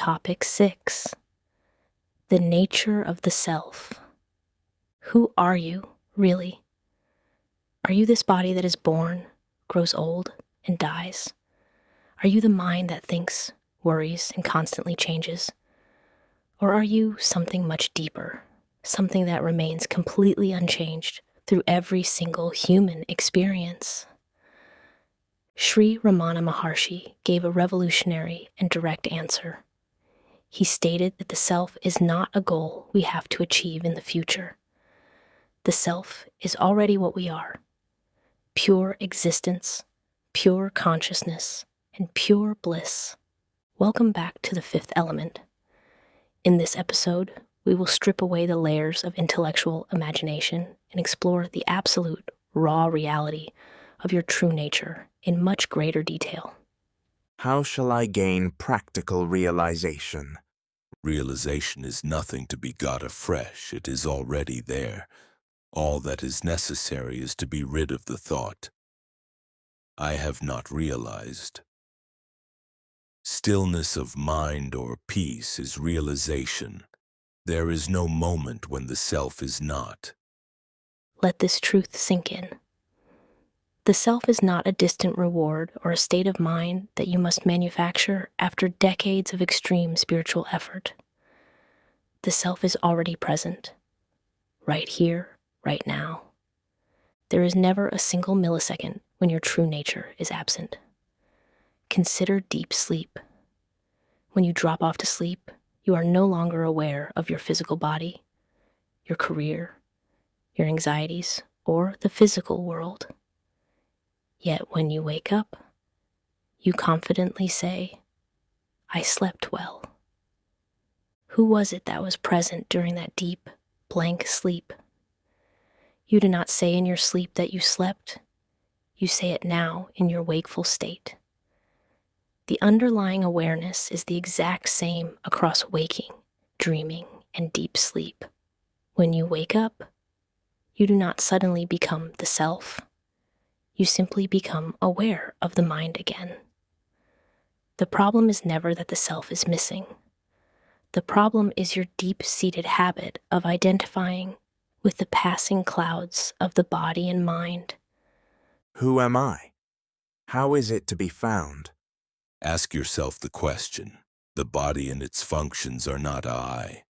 Topic 6. The nature of the self. Who are you, really? Are you this body that is born, grows old, and dies? Are you the mind that thinks, worries, and constantly changes? Or are you something much deeper, something that remains completely unchanged through every single human experience? Sri Ramana Maharshi gave a revolutionary and direct answer. He stated that the self is not a goal we have to achieve in the future. The self is already what we are: pure existence, pure consciousness, and pure bliss. Welcome back to the fifth element. In this episode, we will strip away the layers of intellectual imagination and explore the absolute, raw reality of your true nature in much greater detail. How shall I gain practical realization? Realization is nothing to be got afresh. It is already there. All that is necessary is to be rid of the thought, I have not realized. Stillness of mind or peace is realization. There is no moment when the self is not. Let this truth sink in. The self is not a distant reward or a state of mind that you must manufacture after decades of extreme spiritual effort. The self is already present, right here, right now. There is never a single millisecond when your true nature is absent. Consider deep sleep. When you drop off to sleep, you are no longer aware of your physical body, your career, your anxieties, or the physical world. Yet when you wake up, you confidently say, I slept well. Who was it that was present during that deep, blank sleep? You do not say in your sleep that you slept. You say it now in your wakeful state. The underlying awareness is the exact same across waking, dreaming, and deep sleep. When you wake up, you do not suddenly become the self. You simply become aware of the mind again. The problem is never that the self is missing. The problem is your deep-seated habit of identifying with the passing clouds of the body and mind. Who am I? How is it to be found? Ask yourself the question. The body and its functions are not I.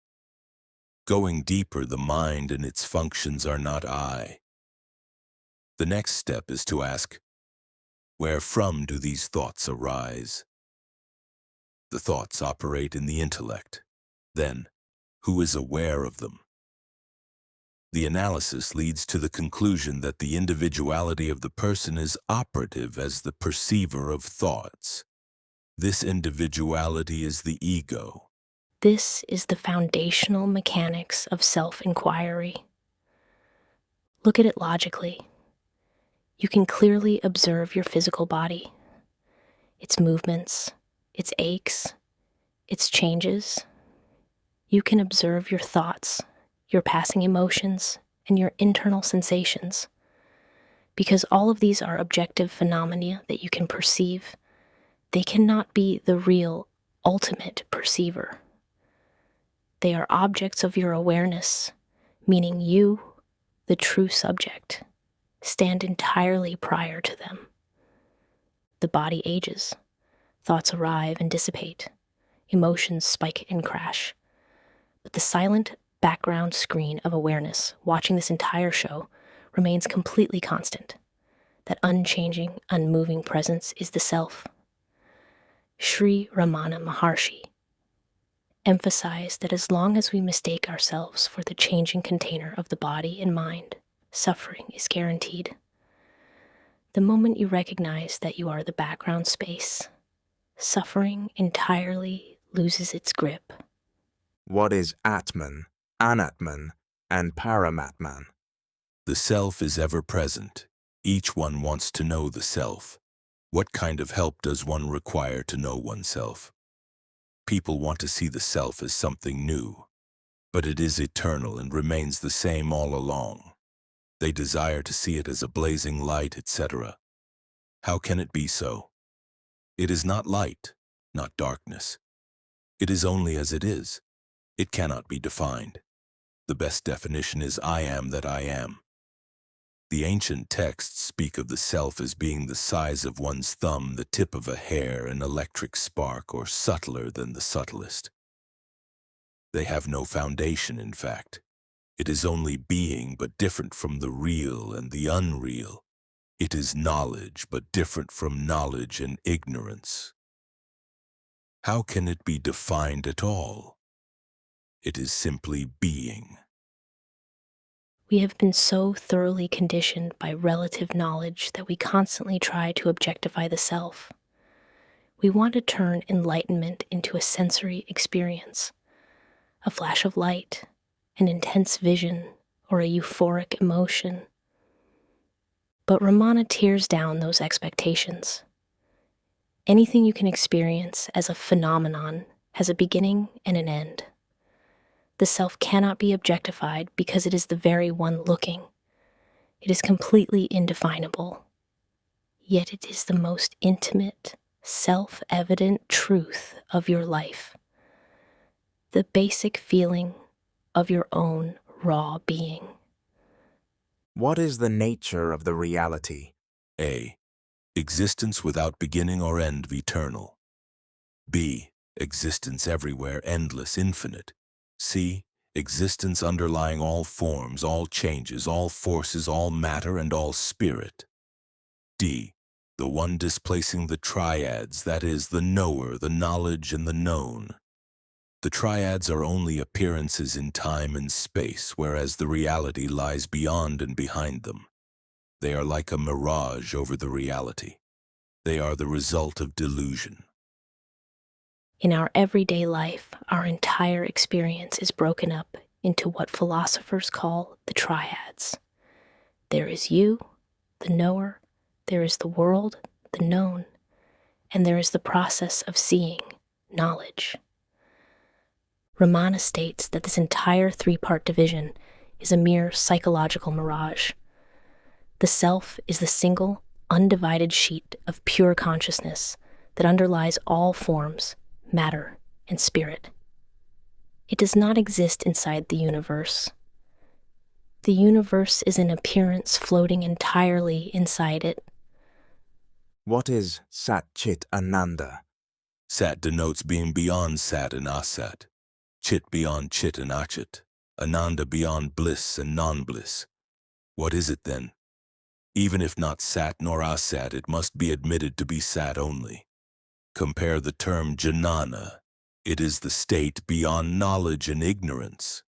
Going deeper, the mind and its functions are not I. The next step is to ask, where from do these thoughts arise? The thoughts operate in the intellect. Then, who is aware of them? The analysis leads to the conclusion that the individuality of the person is operative as the perceiver of thoughts. This individuality is the ego. This is the foundational mechanics of self-inquiry. Look at it logically. You can clearly observe your physical body, its movements, its aches, its changes. You can observe your thoughts, your passing emotions, and your internal sensations. Because all of these are objective phenomena that you can perceive, they cannot be the real, ultimate perceiver. They are objects of your awareness, meaning you, the true subject, stand entirely prior to them. The body ages, thoughts arrive and dissipate, emotions spike and crash. But the silent background screen of awareness watching this entire show remains completely constant. That unchanging, unmoving presence is the self. Sri Ramana Maharshi emphasized that as long as we mistake ourselves for the changing container of the body and mind, suffering is guaranteed. The moment you recognize that you are the background space, suffering entirely loses its grip. What is Atman, Anatman, and Paramatman? The self is ever present. Each one wants to know the self. What kind of help does one require to know oneself? People want to see the self as something new, but it is eternal and remains the same all along. They desire to see it as a blazing light, etc. How can it be so? It is not light, not darkness. It is only as it is. It cannot be defined. The best definition is I am that I am. The ancient texts speak of the self as being the size of one's thumb, the tip of a hair, an electric spark, or subtler than the subtlest. They have no foundation, in fact. It is only being, but different from the real and the unreal. It is knowledge, but different from knowledge and ignorance. How can it be defined at all? It is simply being. We have been so thoroughly conditioned by relative knowledge that we constantly try to objectify the self. We want to turn enlightenment into a sensory experience, a flash of light, an intense vision, or a euphoric emotion. But Ramana tears down those expectations. Anything you can experience as a phenomenon has a beginning and an end. The self cannot be objectified because it is the very one looking. It is completely indefinable. Yet it is the most intimate, self-evident truth of your life. The basic feeling of your own raw being. What is the nature of the reality? A. Existence without beginning or end, eternal. B. Existence everywhere, endless, infinite. C. Existence underlying all forms, all changes, all forces, all matter, and all spirit. D. The one displacing the triads, that is, the knower, the knowledge, and the known. The triads are only appearances in time and space, whereas the reality lies beyond and behind them. They are like a mirage over the reality. They are the result of delusion. In our everyday life, our entire experience is broken up into what philosophers call the triads. There is you, the knower, there is the world, the known, and there is the process of seeing, knowledge. Ramana states that this entire three-part division is a mere psychological mirage. The self is the single, undivided sheet of pure consciousness that underlies all forms, matter, and spirit. It does not exist inside the universe. The universe is an appearance floating entirely inside it. What is Sat-Chit-Ananda? Sat denotes being beyond Sat and Asat, Chit beyond Chit and Achit, Ananda beyond bliss and non-bliss. What is it then? Even if not Sat nor Asat, it must be admitted to be Sat only. Compare the term jnana. It is the state beyond knowledge and ignorance.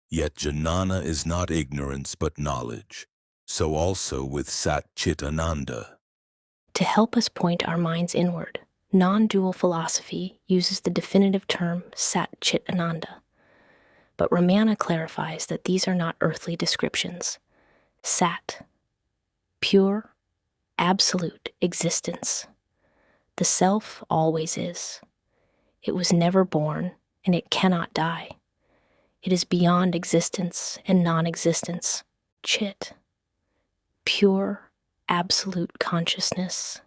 Yet jnana is not ignorance but knowledge. So also with Sat-Chit-Ananda. To help us point our minds inward, non-dual philosophy uses the definitive term Sat-Chit-Ananda. But Ramana clarifies that these are not earthly descriptions. Sat, pure, absolute existence. The self always is. It was never born, and it cannot die. It is beyond existence and non-existence. Chit, pure, absolute consciousness.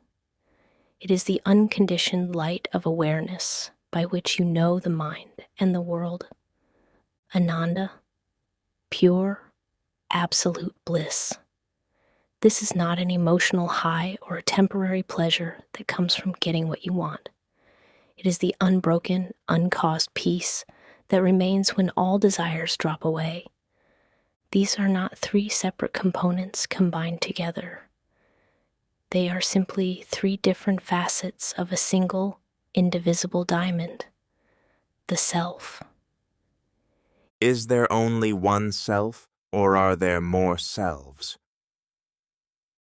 It is the unconditioned light of awareness by which you know the mind and the world. Ananda, pure, absolute bliss. This is not an emotional high or a temporary pleasure that comes from getting what you want. It is the unbroken, uncaused peace that remains when all desires drop away. These are not three separate components combined together. They are simply three different facets of a single, indivisible diamond, the self. Is there only one self, or are there more selves?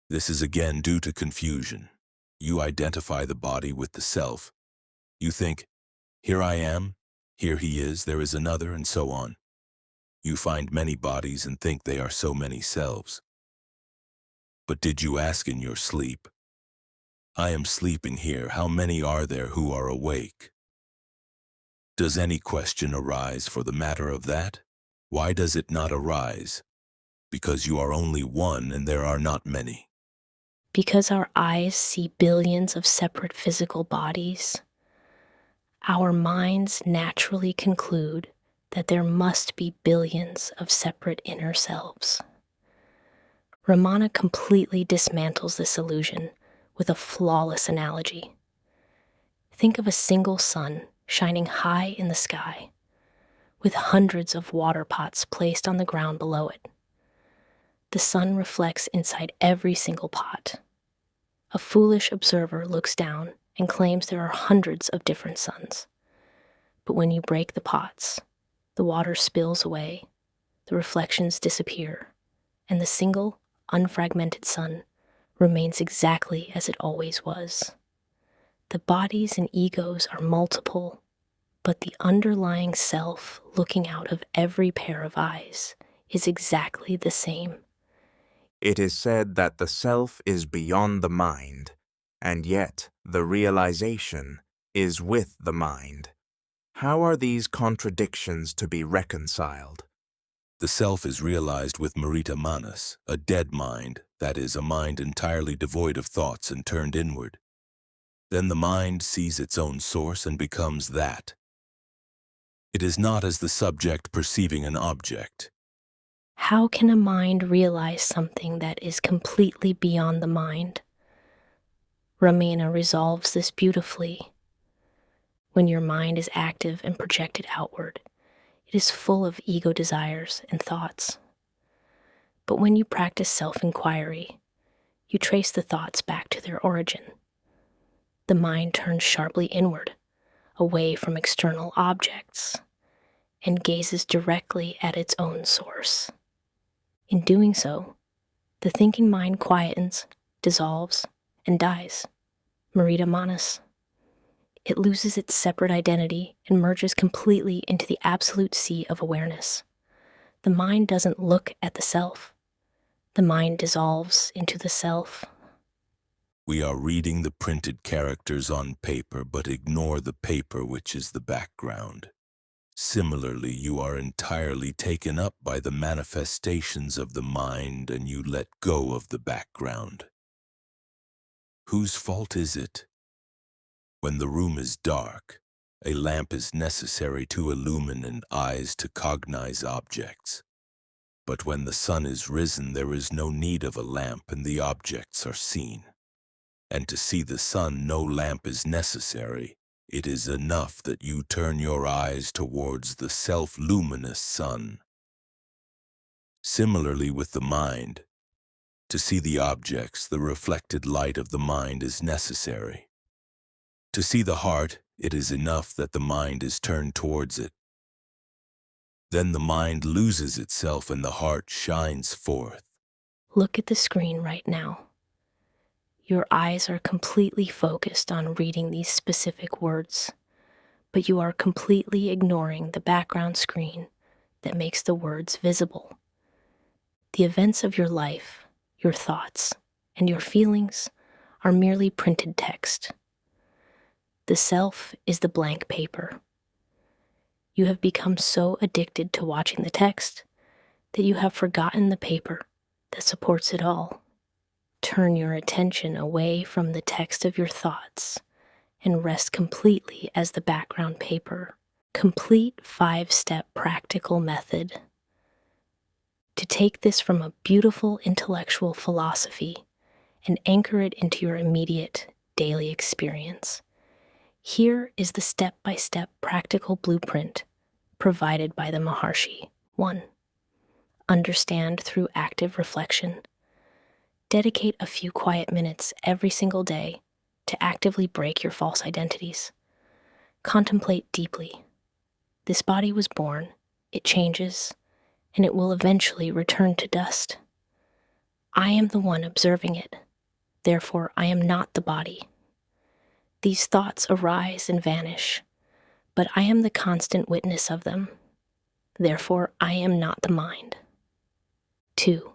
This is again due to confusion. You identify the body with the self. You think, here I am, here he is, there is another, and so on. You find many bodies and think they are so many selves. But did you ask in your sleep, I am sleeping here, how many are there who are awake? Does any question arise for the matter of that? Why does it not arise? Because you are only one and there are not many. Because our eyes see billions of separate physical bodies, Our minds naturally conclude that there must be billions of separate inner selves. Ramana completely dismantles this illusion with a flawless analogy. Think of a single sun shining high in the sky, with hundreds of water pots placed on the ground below it. The sun reflects inside every single pot. A foolish observer looks down and claims there are hundreds of different suns. But when you break the pots, the water spills away, the reflections disappear, and the single, unfragmented sun remains exactly as it always was. The bodies and egos are multiple, but the underlying self looking out of every pair of eyes is exactly the same. It is said that the self is beyond the mind, and yet the realization is with the mind. How are these contradictions to be reconciled? The self is realized with Marita Manas, a dead mind, that is, a mind entirely devoid of thoughts and turned inward. Then the mind sees its own source and becomes that. It is not as the subject perceiving an object. How can a mind realize something that is completely beyond the mind? Ramana resolves this beautifully. When your mind is active and projected outward, it is full of ego desires and thoughts. But when you practice self-inquiry, you trace the thoughts back to their origin. The mind turns sharply inward, away from external objects, and gazes directly at its own source. In doing so, the thinking mind quietens, dissolves, and dies. Marita Manas. It loses its separate identity and merges completely into the absolute sea of awareness. The mind doesn't look at the self. The mind dissolves into the self. We are reading the printed characters on paper, but ignore the paper, which is the background. Similarly, you are entirely taken up by the manifestations of the mind and you let go of the background. Whose fault is it? When the room is dark, a lamp is necessary to illumine and eyes to cognize objects. But when the sun is risen, there is no need of a lamp and the objects are seen. And to see the sun, no lamp is necessary. It is enough that you turn your eyes towards the self-luminous sun. Similarly with the mind, to see the objects, the reflected light of the mind is necessary. To see the heart, it is enough that the mind is turned towards it. Then the mind loses itself and the heart shines forth. Look at the screen right now. Your eyes are completely focused on reading these specific words, but you are completely ignoring the background screen that makes the words visible. The events of your life, your thoughts, and your feelings are merely printed text. The self is the blank paper. You have become so addicted to watching the text that you have forgotten the paper that supports it all. Turn your attention away from the text of your thoughts and rest completely as the background paper. Complete 5-step practical method. To take this from a beautiful intellectual philosophy and anchor it into your immediate daily experience, here is the step-by-step practical blueprint provided by the Maharshi. 1. Understand through active reflection. Dedicate a few quiet minutes every single day to actively break your false identities. Contemplate deeply. This body was born, it changes, and it will eventually return to dust. I am the one observing it. Therefore, I am not the body. These thoughts arise and vanish, but I am the constant witness of them. Therefore, I am not the mind. 2.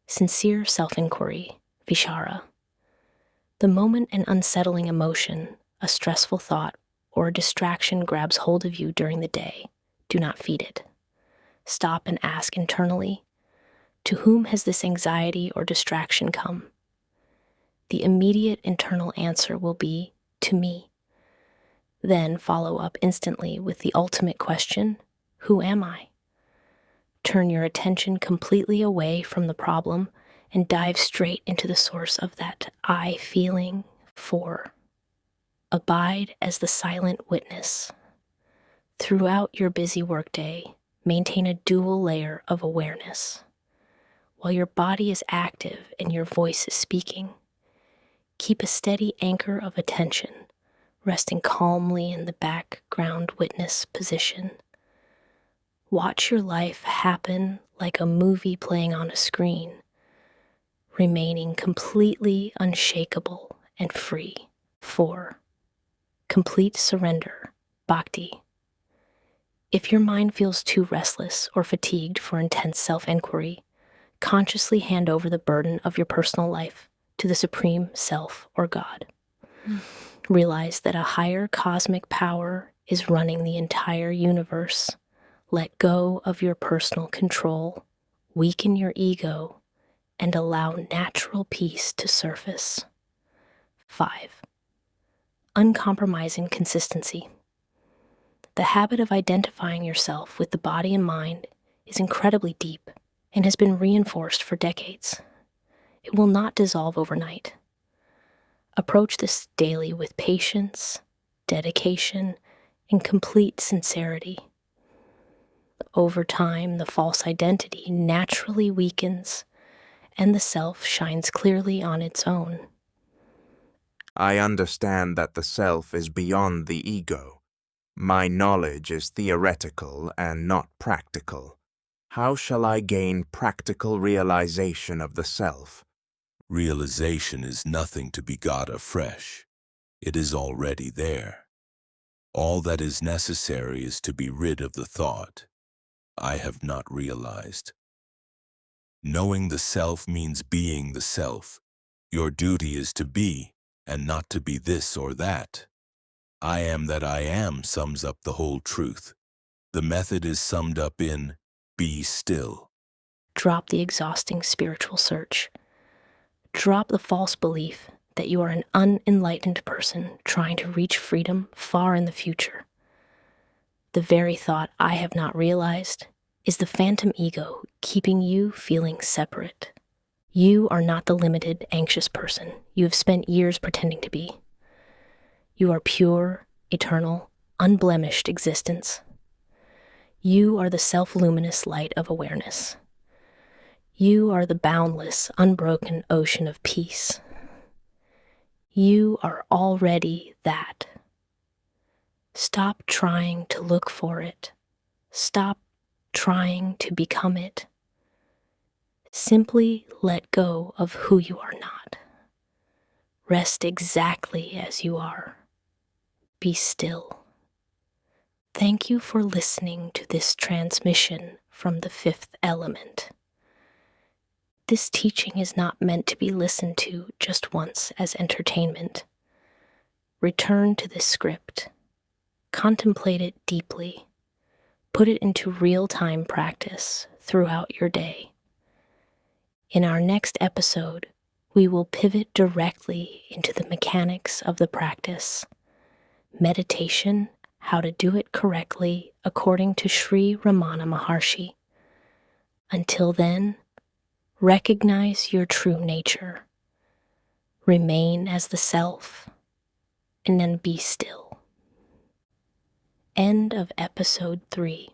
Sincere self-inquiry, Vichara. The moment an unsettling emotion, a stressful thought, or a distraction grabs hold of you during the day, do not feed it. Stop and ask internally, to whom has this anxiety or distraction come? The immediate internal answer will be, to me. Then follow up instantly with the ultimate question, who am I? Turn your attention completely away from the problem and dive straight into the source of that I feeling. 4. Abide as the silent witness. Throughout your busy workday, maintain a dual layer of awareness. While your body is active and your voice is speaking, keep a steady anchor of attention, resting calmly in the background witness position. Watch your life happen like a movie playing on a screen, remaining completely unshakable and free. 4. Complete surrender, bhakti. If your mind feels too restless or fatigued for intense self-inquiry, consciously hand over the burden of your personal life to the Supreme Self or God. Realize that a higher cosmic power is running the entire universe. Let go of your personal control, weaken your ego, and allow natural peace to surface. 5. Uncompromising consistency. The habit of identifying yourself with the body and mind is incredibly deep and has been reinforced for decades. It will not dissolve overnight. Approach this daily with patience, dedication, and complete sincerity. Over time, the false identity naturally weakens and the self shines clearly on its own. I understand that the self is beyond the ego. My knowledge is theoretical and not practical. How shall I gain practical realization of the self? Realization is nothing to be got afresh. It is already there. All that is necessary is to be rid of the thought, I have not realized. Knowing the self means being the self. Your duty is to be, and not to be this or that. I am that I am sums up the whole truth. The method is summed up in, be still. Drop the exhausting spiritual search. Drop the false belief that you are an unenlightened person trying to reach freedom far in the future. The very thought, I have not realized, is the phantom ego keeping you feeling separate. You are not the limited, anxious person you have spent years pretending to be. You are pure, eternal, unblemished existence. You are the self-luminous light of awareness. You are the boundless, unbroken ocean of peace. You are already that. Stop trying to look for it. Stop trying to become it. Simply let go of who you are not. Rest exactly as you are. Be still. Thank you for listening to this transmission from the fifth element. This teaching is not meant to be listened to just once as entertainment. Return to this script. Contemplate it deeply. Put it into real-time practice throughout your day. In our next episode, we will pivot directly into the mechanics of the practice. Meditation, how to do it correctly according to Sri Ramana Maharshi. Until then, recognize your true nature. Remain as the self, and then be still. End of episode 3.